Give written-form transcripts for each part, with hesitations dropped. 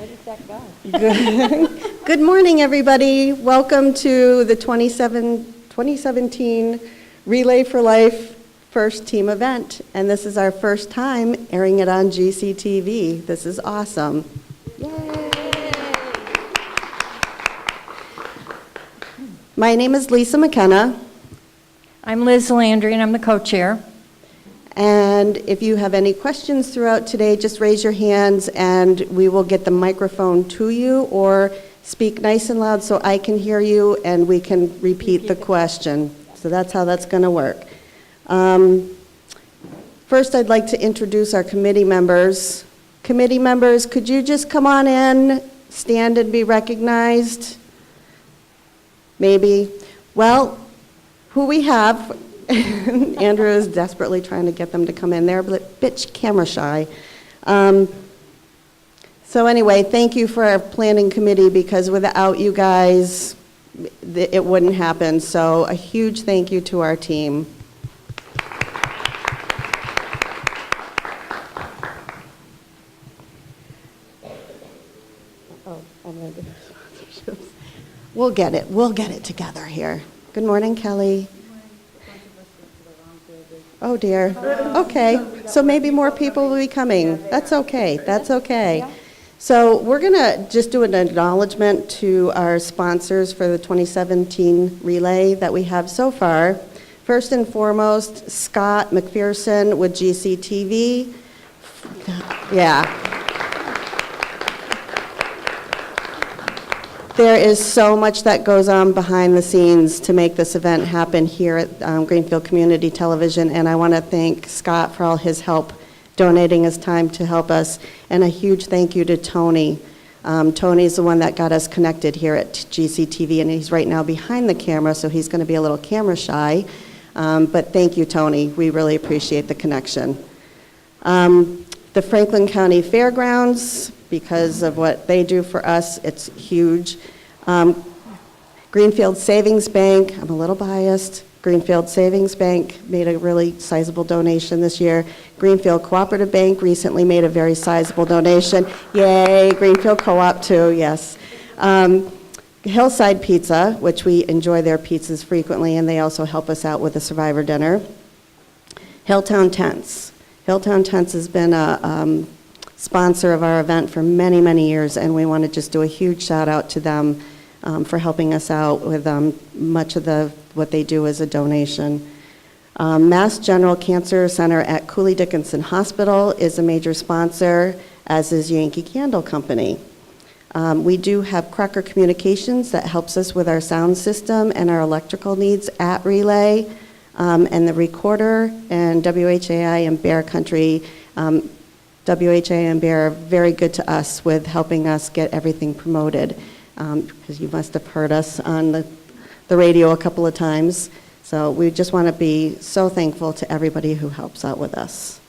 Where did that go? Good morning, everybody. Welcome to the 2017 Relay for Life first team event. And this is our first time airing it on GCTV. This is awesome. Yay! My name is Lisa McKenna. I'm Liz Landry, and I'm the co-chair. And if you have any questions throughout today, just raise your hands and we will get the microphone to you, or speak nice and loud so I can hear you and we can repeat the question. So that's how that's going to work. First, I'd like to introduce our committee members. Committee members, could you just come on in, stand and be recognized? Maybe. Well, who we have, Andrew is desperately trying to get them to come in. They're a bit camera shy. So anyway, thank you for our planning committee, because without you guys, it wouldn't happen. So a huge thank you to our team. We'll get it together here. Good morning, Kelly. Oh dear. Okay, so maybe more people will be coming. That's okay, that's okay. So we're gonna just do an acknowledgement to our sponsors for the 2017 relay that we have so far. First and foremost, Scott McPherson with GCTV. Yeah. There is so much that goes on behind the scenes to make this event happen here at Greenfield Community Television, and I want to thank Scott for all his help, donating his time to help us, and a huge thank you to Tony. Tony's the one that got us connected here at GCTV, and he's right now behind the camera, so he's going to be a little camera shy, but thank you, Tony. We really appreciate the connection. The Franklin County Fairgrounds, because of what they do for us, it's huge. Greenfield Savings Bank, I'm a little biased. Greenfield Savings Bank made a really sizable donation this year. Greenfield Cooperative Bank recently made a very sizable donation. Yay, Greenfield Co-op too, yes. Hillside Pizza, which we enjoy their pizzas frequently, and they also help us out with the Survivor Dinner. Hilltown Tents. Hilltown Tents has been a sponsor of our event for many, many years, and we want to just do a huge shout out to them for helping us out with much of what they do as a donation. Mass General Cancer Center at Cooley Dickinson Hospital is a major sponsor, as is Yankee Candle Company. We do have Crocker Communications that helps us with our sound system and our electrical needs at Relay, and the recorder, and WHAI and Bear Country. WHA and Bear are very good to us with helping us get everything promoted, because you must have heard us on the radio a couple of times. So we just want to be so thankful to everybody who helps out with us.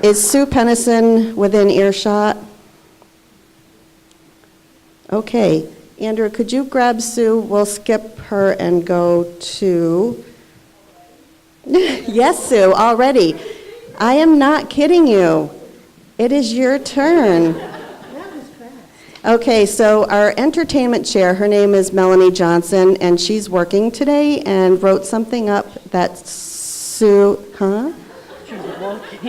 Is Sue Pennison within earshot? Okay. Andrew, could you grab Sue? We'll skip her and go to... Yes, Sue, already. I am not kidding you. It is your turn. Okay, so our entertainment chair, her name is Melanie Johnson, and she's working today and wrote something up that Sue, huh?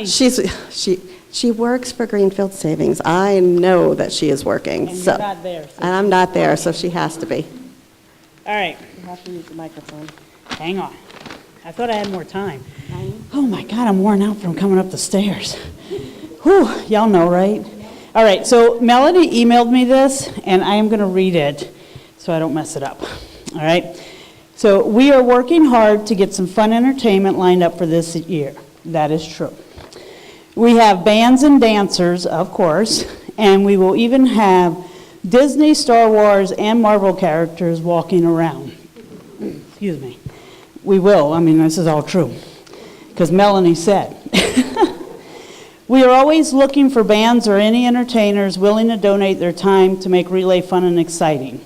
She's working. She works for Greenfield Savings. I know that she is working. And you're not there. So and I'm not there, so she has to be. All right. You have to use the microphone. Hang on. I thought I had more time. Oh my God, I'm worn out from coming up the stairs. Whew, y'all know, right? All right, so Melody emailed me this, and I am going to read it so I don't mess it up. All right? So we are working hard to get some fun entertainment lined up for this year. That is true. We have bands and dancers, of course, and we will even have Disney, Star Wars, and Marvel characters walking around. Excuse me. We will. I mean, this is all true, because Melanie said. We are always looking for bands or any entertainers willing to donate their time to make Relay fun and exciting.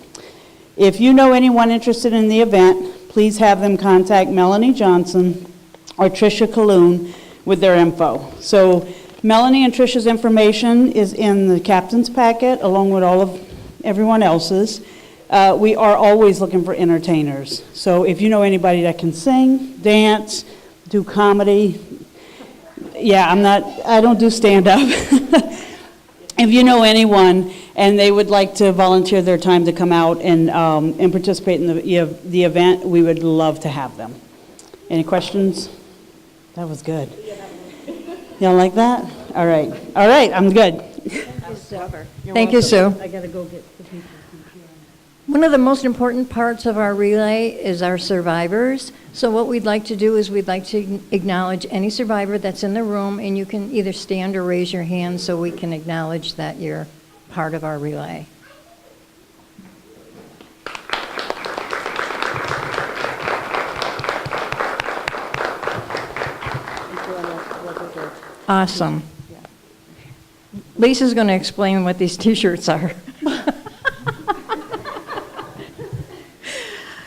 If you know anyone interested in the event, please have them contact Melanie Johnson or Tricia Colloon with their info. So Melanie and Tricia's information is in the captain's packet, along with all of everyone else's. We are always looking for entertainers. So if you know anybody that can sing, dance, do comedy, yeah, I don't do stand-up. If you know anyone and they would like to volunteer their time to come out and participate in the event, we would love to have them. Any questions? That was good. Y'all like that? All right, I'm good. Thank you, Sue. I gotta go get the people. One of the most important parts of our relay is our survivors. So what we'd like to do is we'd like to acknowledge any survivor that's in the room, and you can either stand or raise your hand so we can acknowledge that you're part of our relay. Awesome. Lisa's going to explain what these T-shirts are.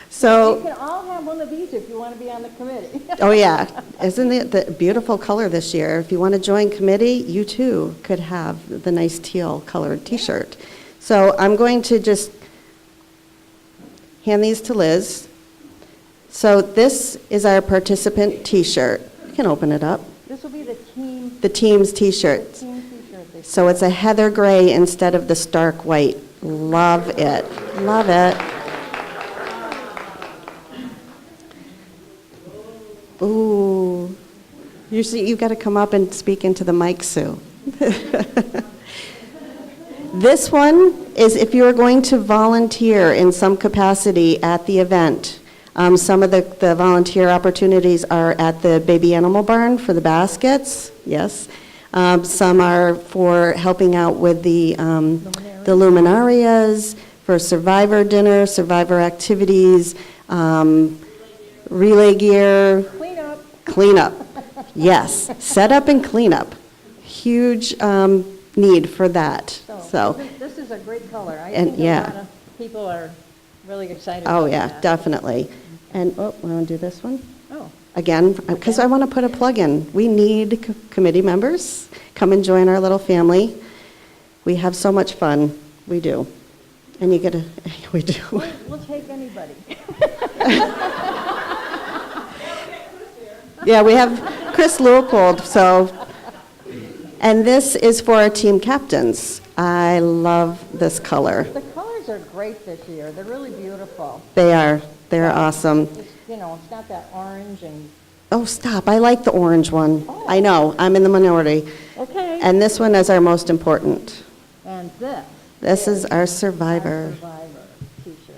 So, You can all have one of these if you want to be on the committee. oh yeah, isn't it the beautiful color this year? If you want to join committee, you too could have the nice teal colored T-shirt. So I'm going to just hand these to Liz. So this is our participant T-shirt. You can open it up. This will be the team The team's T-shirt. T-shirt this So it's a heather gray instead of the stark white. Love it. Love it. Ooh. You've got to come up and speak into the mic, Sue. This one is if you're going to volunteer in some capacity at the event. Some of the volunteer opportunities are at the baby animal barn for the baskets, yes. Some are for helping out with the luminarias, for survivor dinner, survivor activities, relay gear. Cleanup. Yes, set up and cleanup. Huge need for that, so. This is a great color. I And, think yeah. a lot of people are really excited Oh, about yeah, that. definitely. And, oh, want to do this one? Oh, Again, because I want to put a plug in. We need committee members. Come and join our little family. We have so much fun. We do. And you get a, we do. we'll take anybody. Yeah, we have Chris Leopold, so, and this is for our team captains. I love this color. The colors are great this year. They're really beautiful. They're awesome. It's, it's got that orange and, Oh, stop, I like the orange one. I know, I'm in the minority. okay. And this one is our most important. And this. This is our survivor. Survivor T-shirt.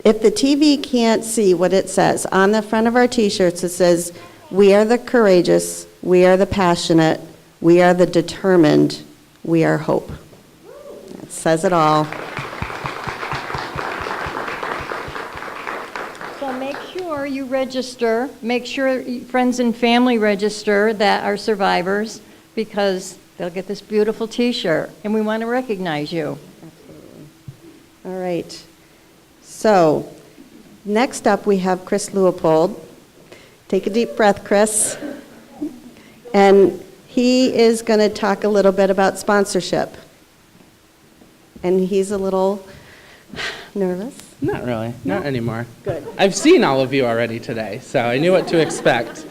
If the TV can't see what it says, on the front of our T-shirts, it says, "We are the courageous, we are the passionate, we are the determined, we are hope." It says it all. So make sure you register, make sure friends and family register that are survivors, because they'll get this beautiful T-shirt, and we want to recognize you. All right. So, next up, we have Chris Leopold. Take a deep breath, Chris. And he is going to talk a little bit about sponsorship. And he's a little nervous. Not really, not anymore. Good. I've seen all of you already today, so I knew what to expect.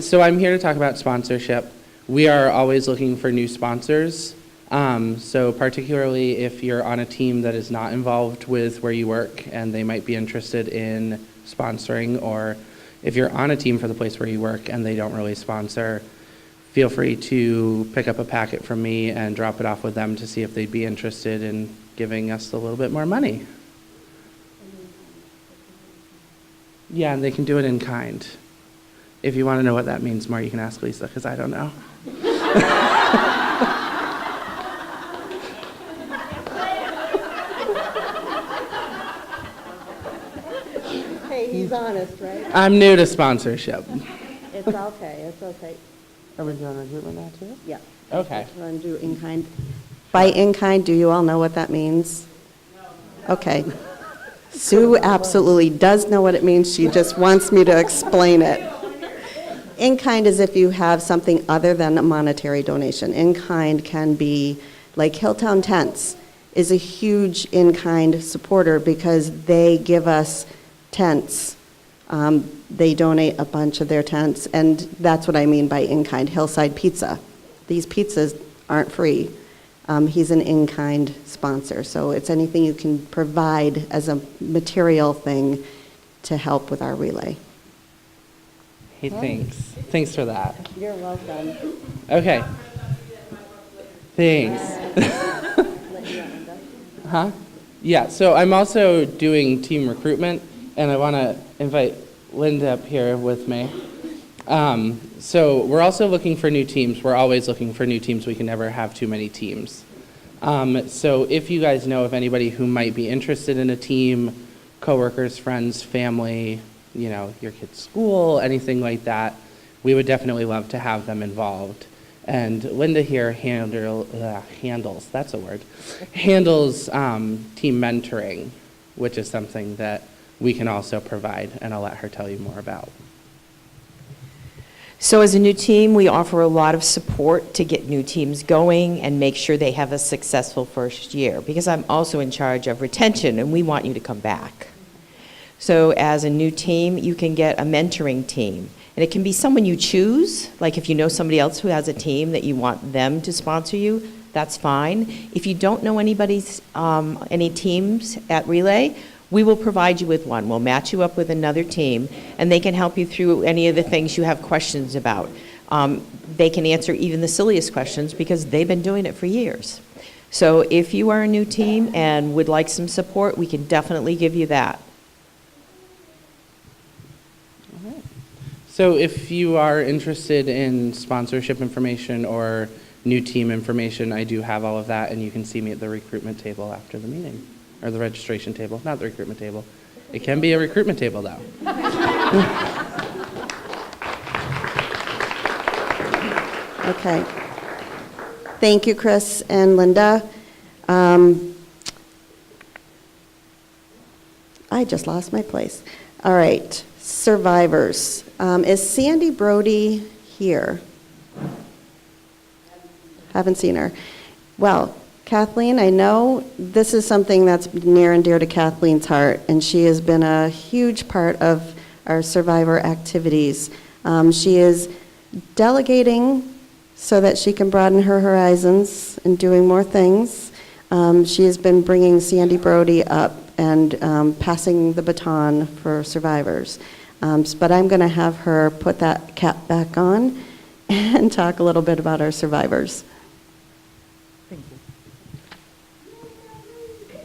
So I'm here to talk about sponsorship. We are always looking for new sponsors. So particularly if you're on a team that is not involved with where you work and they might be interested in sponsoring, or if you're on a team for the place where you work and they don't really sponsor, feel free to pick up a packet from me and drop it off with them to see if they'd be interested in giving us a little bit more money. Yeah, and they can do it in kind. If you want to know what that means more, you can ask Lisa, because I don't know. Hey, he's honest, right? I'm new to sponsorship. It's okay, it's okay. Are we doing recruitment now too? Yeah. Okay. Want to do in kind? By in kind, do you all know what that means? No. Okay. Sue absolutely does know what it means. She just wants me to explain it. In-kind is if you have something other than a monetary donation. In-kind can be, like Hilltown Tents is a huge in-kind supporter because they give us tents. They donate a bunch of their tents, and that's what I mean by in-kind. Hillside Pizza. These pizzas aren't free. He's an in-kind sponsor, so it's anything you can provide as a material thing to help with our relay. Hey, thanks. Thanks for that. You're welcome. Okay. Thanks. Huh? Yeah, so I'm also doing team recruitment, and I want to invite Linda up here with me. So we're also looking for new teams. We're always looking for new teams. We can never have too many teams. So if you guys know of anybody who might be interested in a team, coworkers, friends, family, you know, your kid's school, anything like that, we would definitely love to have them involved. And Linda here handles team mentoring, which is something that we can also provide, and I'll let her tell you more about. So as a new team, we offer a lot of support to get new teams going and make sure they have a successful first year, because I'm also in charge of retention, and we want you to come back. So as a new team, you can get a mentoring team. And it can be someone you choose, like if you know somebody else who has a team that you want them to sponsor you, that's fine. If you don't know any teams at Relay, we will provide you with one. We'll match you up with another team, and they can help you through any of the things you have questions about. They can answer even the silliest questions because they've been doing it for years. So if you are a new team and would like some support, we can definitely give you that. So if you are interested in sponsorship information or new team information, I do have all of that, and you can see me at the recruitment table after the meeting, or the registration table, not the recruitment table. It can be a recruitment table, though. Okay. Thank you, Chris and Linda. I just lost my place. All right, survivors. Is Sandy Brody here? Haven't seen her. Well, Kathleen, I know this is something that's near and dear to Kathleen's heart, and she has been a huge part of our survivor activities. She is delegating so that she can broaden her horizons and doing more things. She has been bringing Sandy Brody up and passing the baton for survivors. But I'm going to have her put that cap back on and talk a little bit about our survivors. Thank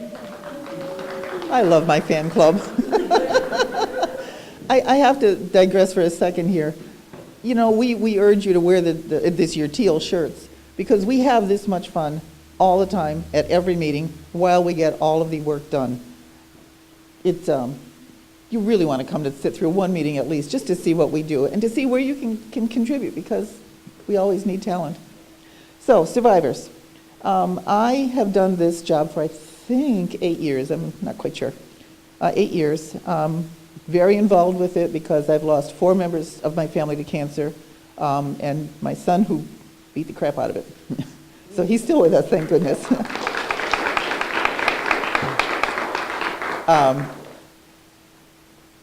you. I love my fan club. I have to digress for a second here. You know, we urge you to wear this year teal shirts because we have this much fun all the time at every meeting while we get all of the work done. It's you really want to come to sit through one meeting at least just to see what we do and to see where you can contribute because we always need talent. So, survivors. I have done this job for, I think, 8 years. I'm not quite sure. 8 years. Very involved with it because I've lost 4 members of my family to cancer and my son who beat the crap out of it. So he's still with us, thank goodness.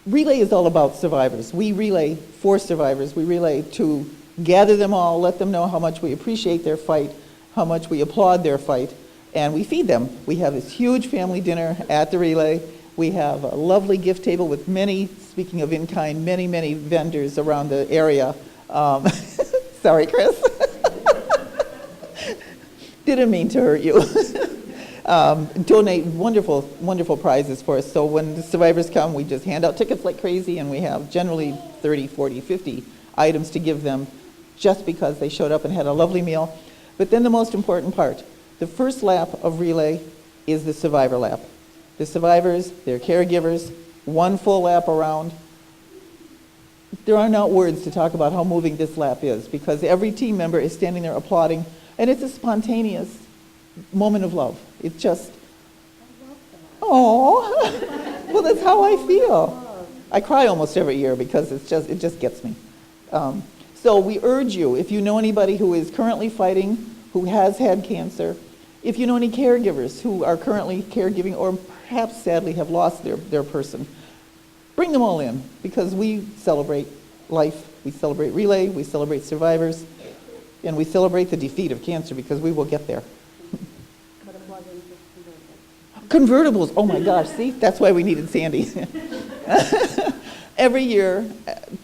Relay is all about survivors. We relay for survivors. We relay to gather them all, let them know how much we appreciate their fight, how much we applaud their fight, and we feed them. We have this huge family dinner at the relay. We have a lovely gift table with many, speaking of in-kind, many vendors around the area. Sorry, Chris. Didn't mean to hurt you. Donate wonderful prizes for us. So when the survivors come, we just hand out tickets like crazy, and we have generally 30, 40, 50 items to give them just because they showed up and had a lovely meal. But then the most important part, the first lap of relay is the survivor lap. The survivors, their caregivers, one full lap around. There are not words to talk about how moving this lap is because every team member is standing there applauding, and it's a spontaneous moment of love. It's just, oh, Well, that's how I feel. I cry almost every year because it just gets me. So we urge you, if you know anybody who is currently fighting, who has had cancer, if you know any caregivers who are currently caregiving or perhaps sadly have lost their person, bring them all in, because we celebrate life, we celebrate Relay, we celebrate survivors, and we celebrate the defeat of cancer, because we will get there. Convertibles, oh my gosh, see, that's why we needed Sandy. Every year,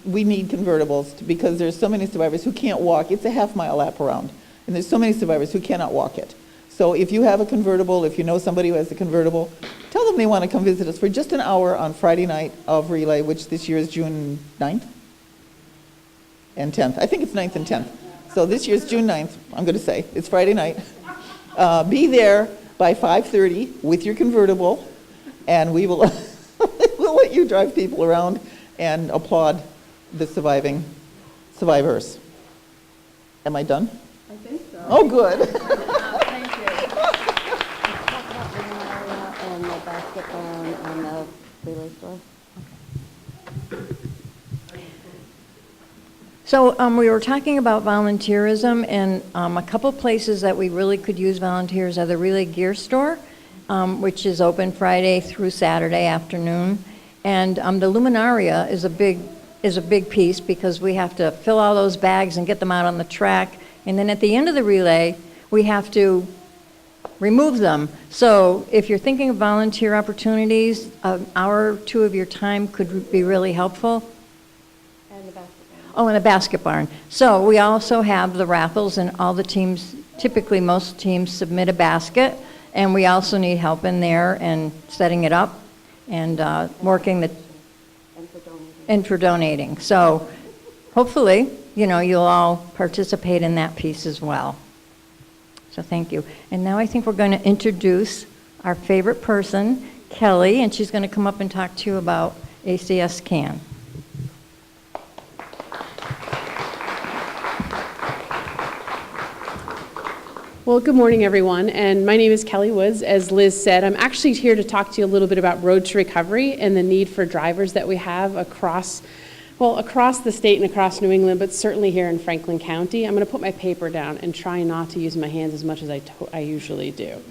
we need convertibles because there's so many survivors who can't walk. It's a half-mile lap around, and there's so many survivors who cannot walk it. So if you have a convertible, if you know somebody who has a convertible, tell them they want to come visit us for just an hour on Friday night of Relay, which this year is June 9th and 10th. I think it's 9th and 10th. So this year's June 9th, I'm going to say. It's Friday night. Be there by 5:30 with your convertible, and we will we'll let you drive people around and applaud the survivors. Am I done? I think so. Oh, good. Thank you. And the basketball on the Relay store. So we were talking about volunteerism, and a couple places that we really could use volunteers are the Relay Gear Store, which is open Friday through Saturday afternoon, and the Luminaria is a big piece because we have to fill all those bags and get them out on the track, and then at the end of the relay we have to remove them. So if you're thinking of volunteer opportunities, an hour or two of your time could be really helpful. Oh, and the basket barn. So we also have the raffles, and all the teams, typically most teams submit a basket, and we also need help in there and setting it up and working the, and for donating. So hopefully, you'll all participate in that piece as well. So thank you. And now I think we're going to introduce our favorite person, Kelly, and she's going to come up and talk to you about ACS CAN. Well, good morning, everyone, and my name is Kelly Woods. As Liz said, I'm actually here to talk to you a little bit about Road to Recovery and the need for drivers that we have across the state and across New England, but certainly here in Franklin County. I'm going to put my paper down and try not to use my hands as much as I usually do.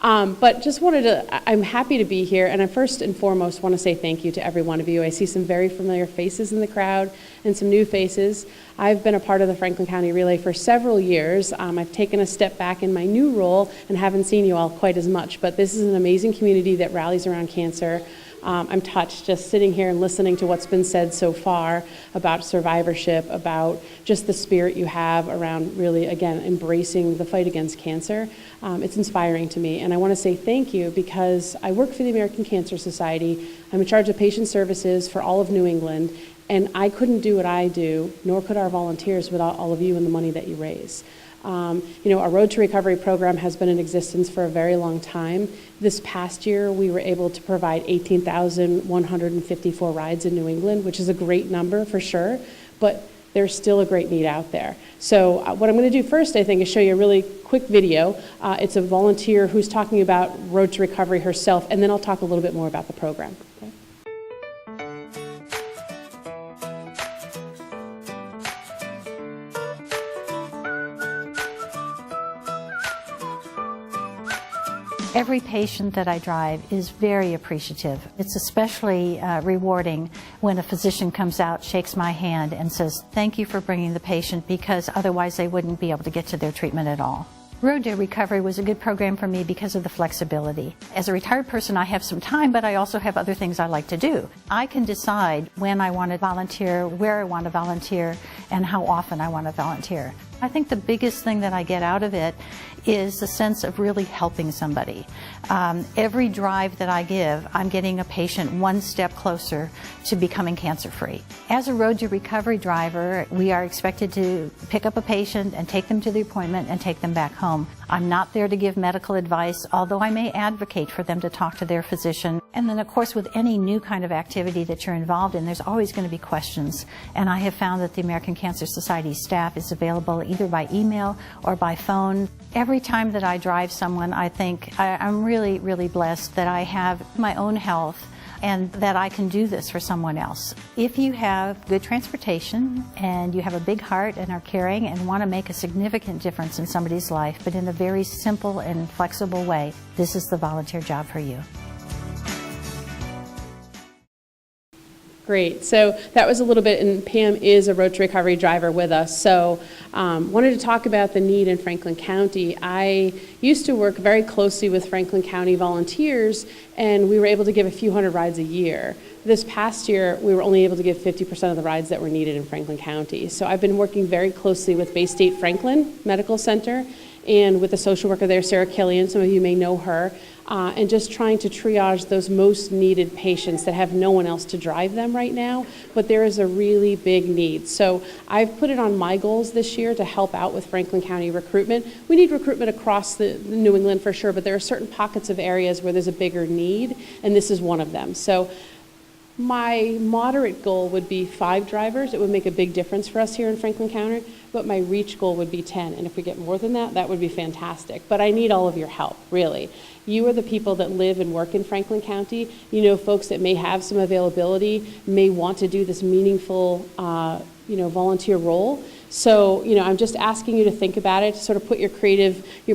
But just I'm happy to be here, and I first and foremost want to say thank you to every one of you. I see some very familiar faces in the crowd and some new faces. I've been a part of the Franklin County Relay for several years. I've taken a step back in my new role and haven't seen you all quite as much, but this is an amazing community that rallies around cancer. I'm touched just sitting here and listening to what's been said so far about survivorship, about just the spirit you have around really, again, embracing the fight against cancer. It's inspiring to me, and I want to say thank you because I work for the American Cancer Society. I'm in charge of patient services for all of New England, and I couldn't do what I do, nor could our volunteers, without all of you and the money that you raise. Our Road to Recovery program has been in existence for a very long time. This past year, we were able to provide 18,154 rides in New England, which is a great number for sure, but there's still a great need out there. So what I'm going to do first, I think, is show you a really quick video. It's a volunteer who's talking about Road to Recovery herself, and then I'll talk a little bit more about the program. Okay? Every patient that I drive is very appreciative. It's especially rewarding when a physician comes out, shakes my hand, and says, "Thank you for bringing the patient," because otherwise they wouldn't be able to get to their treatment at all. Road to Recovery was a good program for me because of the flexibility. As a retired person, I have some time, but I also have other things I like to do. I can decide when I want to volunteer, where I want to volunteer, and how often I want to volunteer. I think the biggest thing that I get out of it is the sense of really helping somebody. Every drive that I give, I'm getting a patient one step closer to becoming cancer-free. As a Road to Recovery driver, we are expected to pick up a patient and take them to the appointment and take them back home. I'm not there to give medical advice, although I may advocate for them to talk to their physician. And then, of course, with any new kind of activity that you're involved in, there's always going to be questions. And I have found that the American Cancer Society staff is available either by email or by phone. Every time that I drive someone, I think I'm really, really blessed that I have my own health and that I can do this for someone else. If you have good transportation and you have a big heart and are caring and want to make a significant difference in somebody's life, but in a very simple and flexible way, this is the volunteer job for you. Great. So that was a little bit, and Pam is a Road to Recovery driver with us. So wanted to talk about the need in Franklin County. I used to work very closely with Franklin County volunteers, and we were able to give a few hundred rides a year. This past year, we were only able to give 50% of the rides that were needed in Franklin County. So I've been working very closely with Bay State Franklin Medical Center and with the social worker there, Sarah Killian, some of you may know her, and just trying to triage those most needed patients that have no one else to drive them right now, but there is a really big need. So I've put it on my goals this year to help out with Franklin County recruitment. We need recruitment across the New England for sure, but there are certain pockets of areas where there's a bigger need, and this is one of them. So my moderate goal would be 5 drivers. It would make a big difference for us here in Franklin County, but my reach goal would be 10. And if we get more than that, that would be fantastic. But I need all of your help, really. You are the people that live and work in Franklin County. You know, folks that may have some availability, may want to do this meaningful, volunteer role. So, I'm just asking you to think about it, sort of put your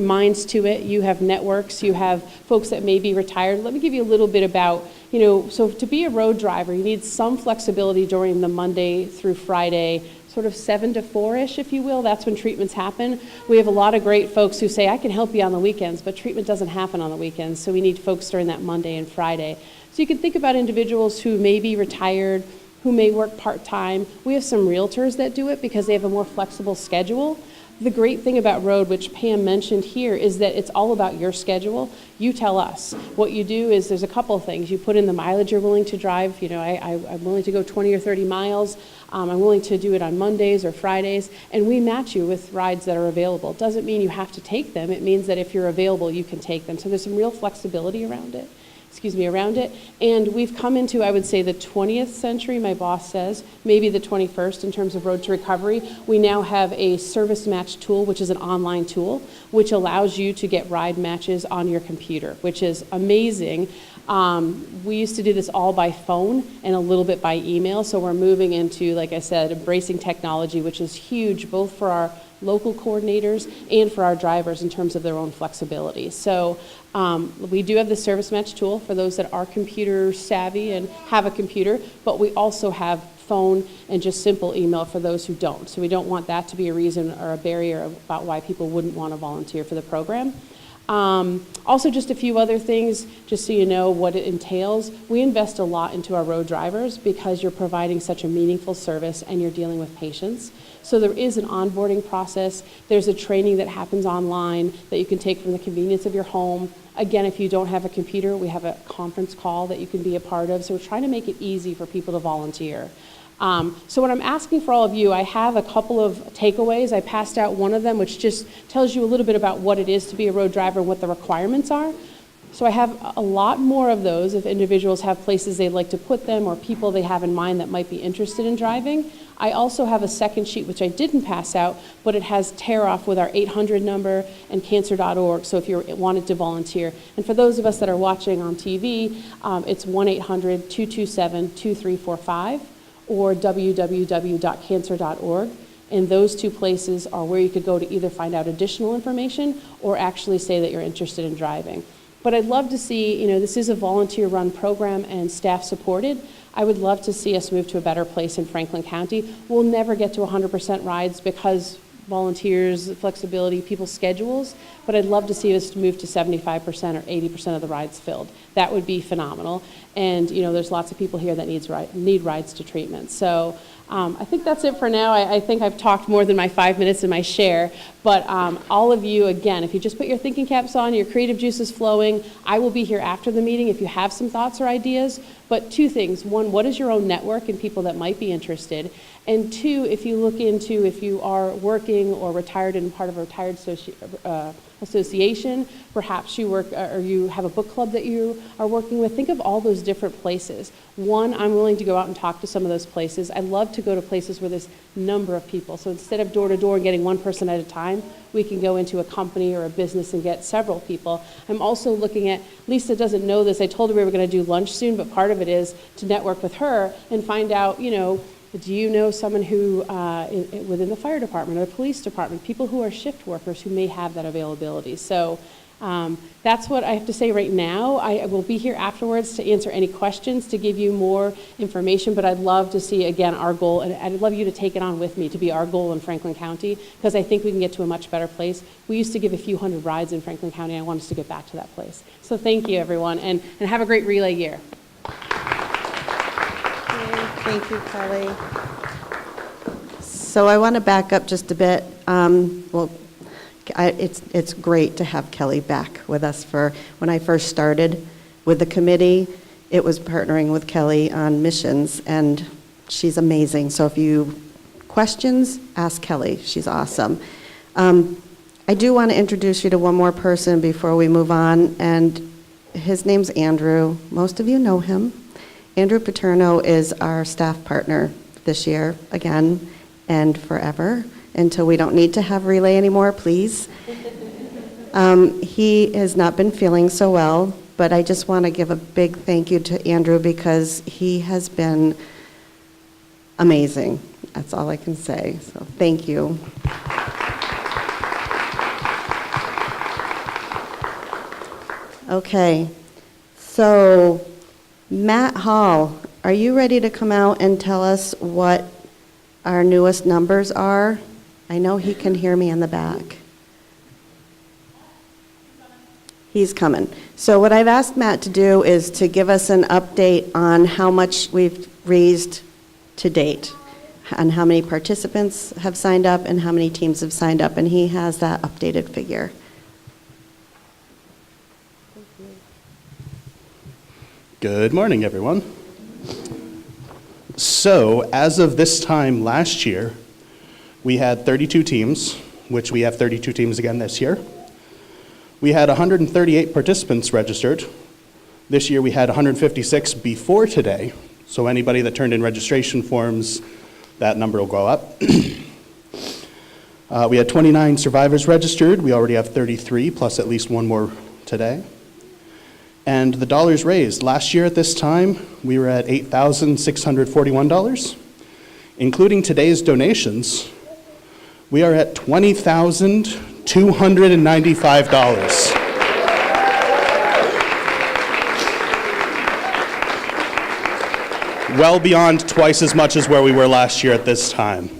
minds to it. You have networks, you have folks that may be retired. Let me give you a little bit about, so to be a road driver, you need some flexibility during the Monday through Friday, sort of 7 to 4-ish, if you will. That's when treatments happen. We have a lot of great folks who say, I can help you on the weekends, but treatment doesn't happen on the weekends. So we need folks during that Monday and Friday. So you can think about individuals who may be retired, who may work part-time. We have some realtors that do it because they have a more flexible schedule. The great thing about road, which Pam mentioned here, is that it's all about your schedule. You tell us. What you do is there's a couple of things. You put in the mileage you're willing to drive. I'm willing to go 20 or 30 miles. I'm willing to do it on Mondays or Fridays, and we match you with rides that are available. It doesn't mean you have to take them. It means that if you're available, you can take them. So there's some real flexibility around it. And we've come into, I would say, the 20th century, my boss says, maybe the 21st in terms of Road to Recovery. We now have a service match tool, which is an online tool, which allows you to get ride matches on your computer, which is amazing. We used to do this all by phone and a little bit by email, so we're moving into, like I said, embracing technology, which is huge, both for our local coordinators and for our drivers in terms of their own flexibility. So we do have the service match tool for those that are computer savvy and have a computer, but we also have phone and just simple email for those who don't. So we don't want that to be a reason or a barrier about why people wouldn't want to volunteer for the program. Also, just a few other things, just so you know what it entails. We invest a lot into our road drivers because you're providing such a meaningful service and you're dealing with patients. So there is an onboarding process. There's a training that happens online that you can take from the convenience of your home. Again, if you don't have a computer, we have a conference call that you can be a part of. So we're trying to make it easy for people to volunteer. So what I'm asking for all of you, I have a couple of takeaways. I passed out one of them, which just tells you a little bit about what it is to be a road driver and what the requirements are. So I have a lot more of those if individuals have places they'd like to put them or people they have in mind that might be interested in driving. I also have a second sheet, which I didn't pass out, but it has tear-off with our 800 number and cancer.org, so if you wanted to volunteer. And for those of us that are watching on TV, it's 1-800-227-2345 or www.cancer.org. And those two places are where you could go to either find out additional information or actually say that you're interested in driving. But I'd love to see, this is a volunteer-run program and staff-supported. I would love to see us move to a better place in Franklin County. We'll never get to 100% rides because volunteers, flexibility, people's schedules, but I'd love to see us move to 75% or 80% of the rides filled. That would be phenomenal. And, there's lots of people here that need rides to treatment. So I think that's it for now. I think I've talked more than my 5 minutes in my share, but all of you, again, if you just put your thinking caps on, your creative juices flowing, I will be here after the meeting if you have some thoughts or ideas. But 2 things. 1, what is your own network and people that might be interested? And 2, if you look into if you are working or retired and part of a retired association, perhaps you work or you have a book club that you are working with. Think of all those different places. One, I'm willing to go out and talk to some of those places. I love to go to places where there's a number of people. So instead of door to door and getting one person at a time, we can go into a company or a business and get several people. I'm also looking at, Lisa doesn't know this, I told her we were going to do lunch soon, but part of it is to network with her and find out, do you know someone who, within the fire department or the police department, people who are shift workers who may have that availability. So that's what I have to say right now. I will be here afterwards to answer any questions, to give you more information, but I'd love to see, again, our goal, and I'd love you to take it on with me to be our goal in Franklin County, because I think we can get to a much better place. We used to give a few hundred rides in Franklin County, and I want us to get back to that place. So thank you, everyone, and have a great relay year. Thank you, Kelly. So I want to back up just a bit. It's great to have Kelly back with us. For when I first started with the committee, it was partnering with Kelly on missions, and she's amazing. So if you questions, ask Kelly. She's awesome. I do want to introduce you to one more person before we move on, and his name's Andrew. Most of you know him. Andrew Paterno is our staff partner this year, again, and forever, until we don't need to have relay anymore, please. He has not been feeling so well, but I just want to give a big thank you to Andrew because he has been amazing. That's all I can say, so thank you. Okay, so Matt Hall, are you ready to come out and tell us what our newest numbers are? I know he can hear me in the back. He's coming. So what I've asked Matt to do is to give us an update on how much we've raised to date, and how many participants have signed up and how many teams have signed up, and he has that updated figure. Good morning, everyone. So, as of this time last year, we had 32 teams, which we have 32 teams again this year. We had 138 participants registered. This year we had 156 before today, so anybody that turned in registration forms, that number will go up. We had 29 survivors registered. We already have 33, plus at least one more today. And the dollars raised. Last year at this time, we were at $8,641. Including today's donations, we are at $20,295. Well beyond twice as much as where we were last year at this time.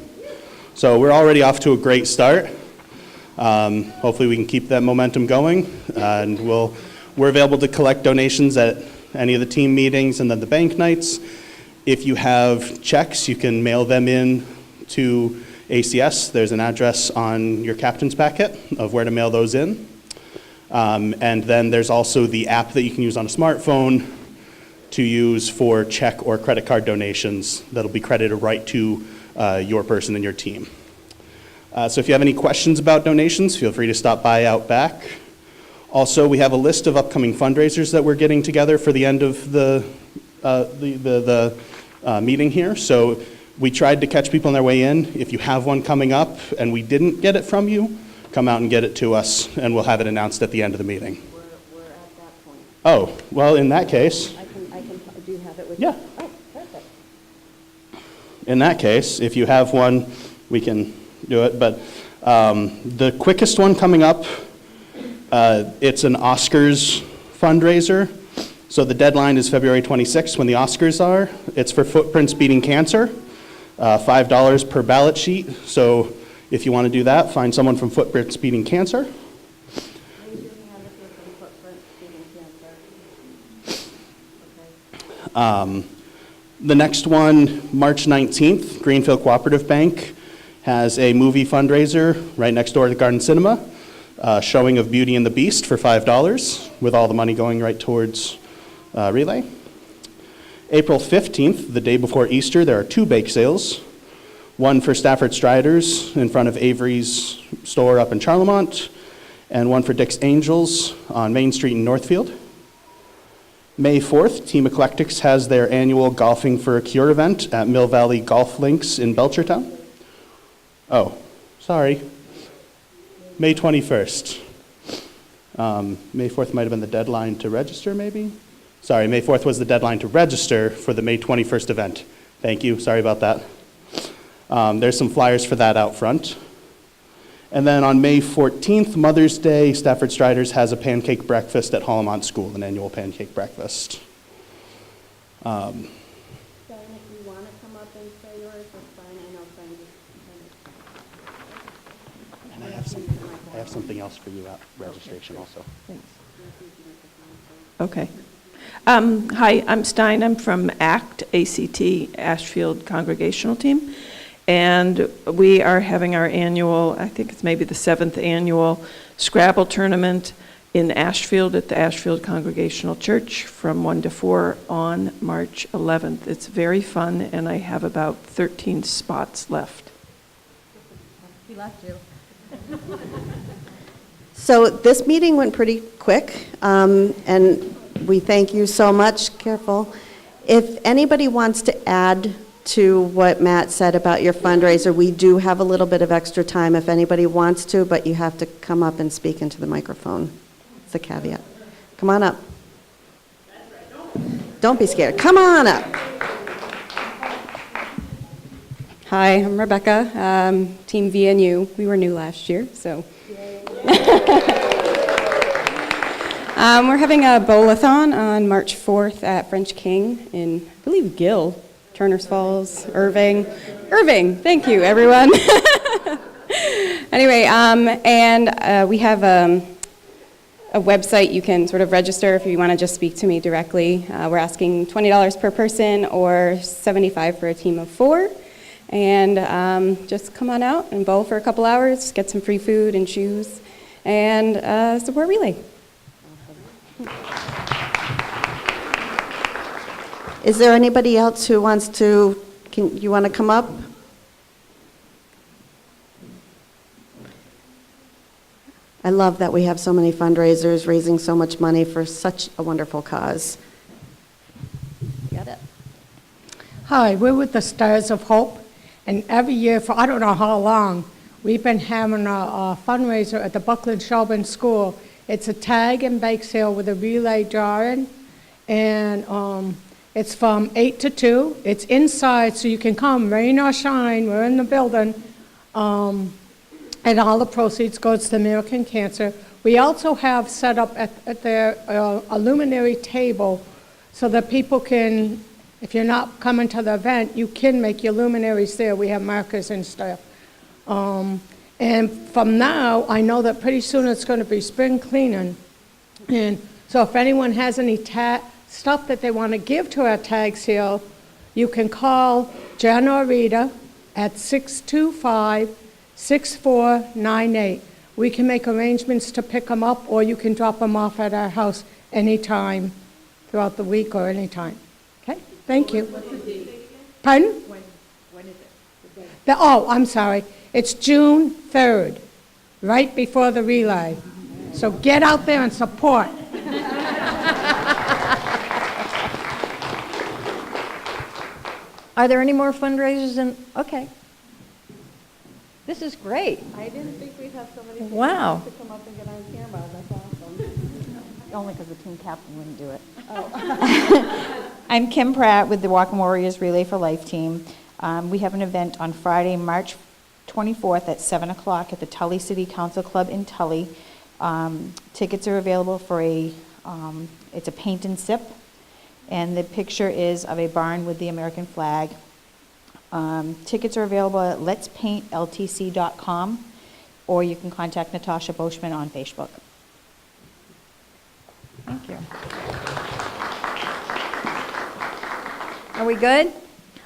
So we're already off to a great start. Hopefully we can keep that momentum going, and we're available to collect donations at any of the team meetings and then the bank nights. If you have checks, you can mail them in to ACS. There's an address on your captain's packet of where to mail those in. And then there's also the app that you can use on a smartphone to use for check or credit card donations that'll be credited right to your person and your team. So if you have any questions about donations, feel free to stop by out back. Also, we have a list of upcoming fundraisers that we're getting together for the end of the meeting here. So we tried to catch people on their way in. If you have one coming up and we didn't get it from you, come out and get it to us, and we'll have it announced at the end of the meeting. We're at that point. Oh, well, in that case. Do you have it with Yeah. you? Oh, perfect. In that case, if you have one, we can do it. But the quickest one coming up, it's an Oscars fundraiser. So the deadline is February 26th when the Oscars are. It's for Footprints Beating Cancer, $5 per ballot sheet. So if you want to do that, find someone from Footprints Beating Cancer. Raise your hand if you're from Footprints Beating Cancer. The next one, March 19th, Greenfield Cooperative Bank has a movie fundraiser right next door to the Garden Cinema, showing of Beauty and the Beast for $5, with all the money going right towards Relay. April 15th, the day before Easter, there are 2 bake sales. One for Stafford Striders in front of Avery's store up in Charlemont, and one for Dick's Angels on Main Street in Northfield. May 4th, Team Eclectics has their annual Golfing for a Cure event at Mill Valley Golf Links in Belchertown. Oh, sorry. May 21st. May 4th might have been the deadline to register, maybe? Sorry, May 4th was the deadline to register for the May 21st event. Thank you, sorry about that. There's some flyers for that out front. And then on May 14th, Mother's Day, Stafford Striders has a pancake breakfast at Hollamont School, an annual pancake breakfast. If you want to come up and say yours, that's fine. I know Frank. And I have something else for you at registration also. Okay. Hi, I'm Stein. I'm from ACT, ACT, Ashfield Congregational Team. And we are having our annual, I think it's maybe the 7th annual Scrabble tournament in Ashfield at the Ashfield Congregational Church from 1 to 4 on March 11th. It's very fun, and I have about 13 spots left. We left you. So this meeting went pretty quick, and we thank you so much. Careful. If anybody wants to add to what Matt said about your fundraiser, we do have a little bit of extra time if anybody wants to, but you have to come up and speak into the microphone. It's a caveat. Come on up. Don't be scared. Come on up. Hi, I'm Rebecca, Team VNU. We were new last year, so. We're having a bowl-a-thon on March 4th at French King in, I believe, Gill, Turner's Falls, Irving. Irving, thank you, everyone. Anyway, we have a website you can sort of register if you want to just speak to me directly. We're asking $20 per person or $75 for a team of 4. And just come on out and bowl for a couple hours, get some free food and shoes, and support Relay. Is there anybody else who wants to, you want to come up? I love that we have so many fundraisers raising so much money for such a wonderful cause. Got it. Hi, we're with the Stars of Hope, and every year for I don't know how long, we've been having a fundraiser at the Buckland Shelburne School. It's a tag and bake sale with a relay drawing, and it's from 8 to 2. It's inside, so you can come, rain or shine, we're in the building, and all the proceeds goes to American Cancer. We also have set up at their a luminary table so that people can, if you're not coming to the event, you can make your luminaries there. We have markers and stuff. And from now, I know that pretty soon it's going to be spring cleaning. And so if anyone has any stuff that they want to give to our tag sale, you can call Jen or Rita at 625-6498. We can make arrangements to pick them up, or you can drop them off at our house anytime throughout the week or anytime. Okay? Thank you. What's the date again? Pardon? When is it? I'm sorry. It's June 3rd, right before the relay. So get out there and support. Are there any more fundraisers? Okay. This is great. I didn't think we'd have somebody Wow. to come up and get on camera. That's awesome. Only because the team captain wouldn't do it. Oh. I'm Kim Pratt with the Walking Warriors Relay for Life team. We have an event on Friday, March 24th at 7 o'clock at the Tully City Council Club in Tully. Tickets are available for it's a paint and sip, and the picture is of a barn with the American flag. Tickets are available at letspaintltc.com, or you can contact Natasha Boschman on Facebook. Thank you. Are we good?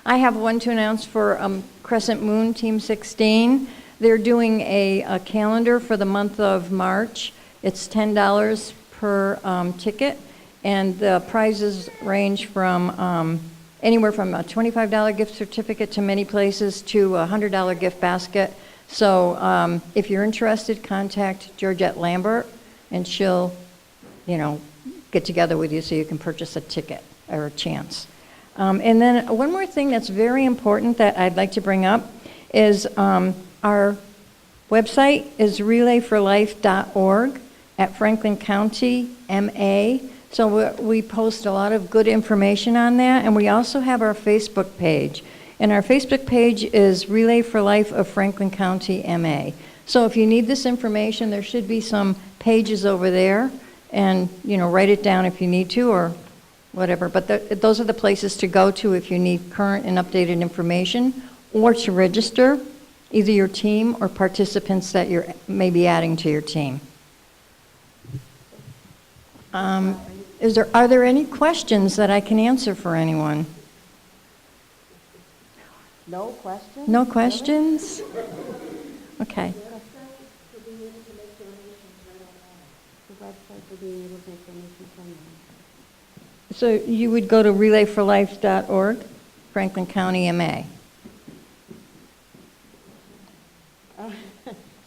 I have one to announce for Crescent Moon Team 16. They're doing a calendar for the month of March. It's $10 per ticket, and the prizes range from anywhere from a $25 gift certificate to many places to a $100 gift basket. So if you're interested, contact Georgette Lambert, and she'll, get together with you so you can purchase a ticket or a chance. And then one more thing that's very important that I'd like to bring up is our website is relayforlife.org at Franklin County, MA. So we post a lot of good information on that, and we also have our Facebook page. And our Facebook page is Relay for Life of Franklin County, MA. So if you need this information, there should be some pages over there, and write it down if you need to, or whatever. But those are the places to go to if you need current and updated information, or to register either your team or participants that you're maybe adding to your team. Are there any questions that I can answer for anyone? No questions? No questions? Okay. So you would go to relayforlife.org, Franklin County, MA.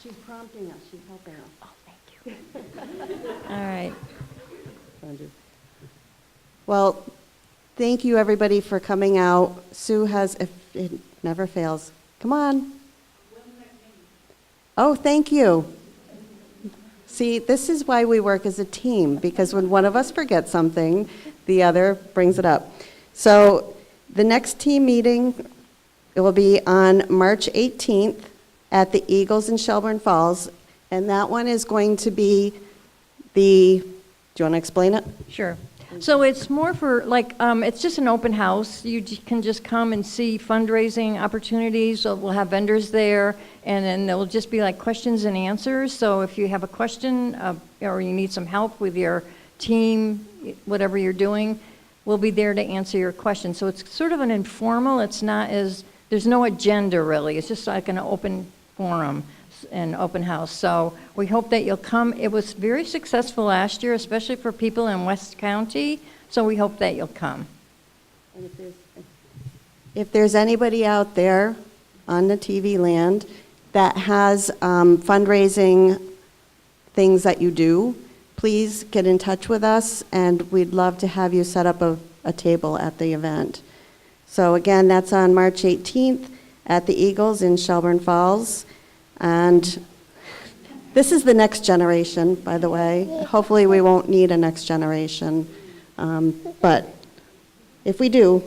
She's prompting us, she's helping us. Oh, thank you. All right. Well, thank you, everybody, for coming out. Sue has, if it never fails, come on. Oh, thank you. See, this is why we work as a team, because when one of us forgets something, the other brings it up. So the next team meeting, it will be on March 18th at the Eagles in Shelburne Falls, and that one is going to be do you want to explain it? Sure. So it's more for, it's just an open house. You can just come and see fundraising opportunities. So we'll have vendors there, and then there'll just be questions and answers. So if you have a question or you need some help with your team, whatever you're doing, we'll be there to answer your question. So it's sort of an informal, there's no agenda really. It's just like an open forum and open house. So we hope that you'll come. It was very successful last year, especially for people in West County. So we hope that you'll come. And if there's anybody out there on the TV land that has fundraising things that you do, please get in touch with us, and we'd love to have you set up a table at the event. So again, that's on March 18th at the Eagles in Shelburne Falls. And this is the next generation, by the way. Hopefully we won't need a next generation. But if we do,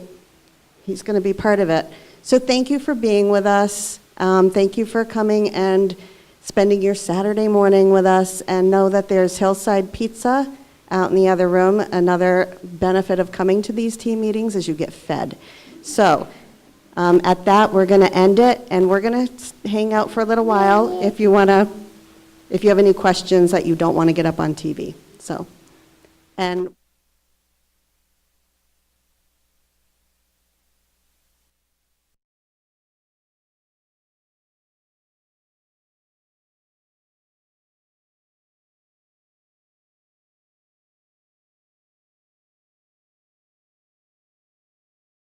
he's going to be part of it. So thank you for being with us. Thank you for coming and spending your Saturday morning with us. And know that there's Hillside Pizza out in the other room. Another benefit of coming to these team meetings is you get fed. So at that, we're going to end it, and we're going to hang out for a little while if you have any questions that you don't want to get up on TV. So, and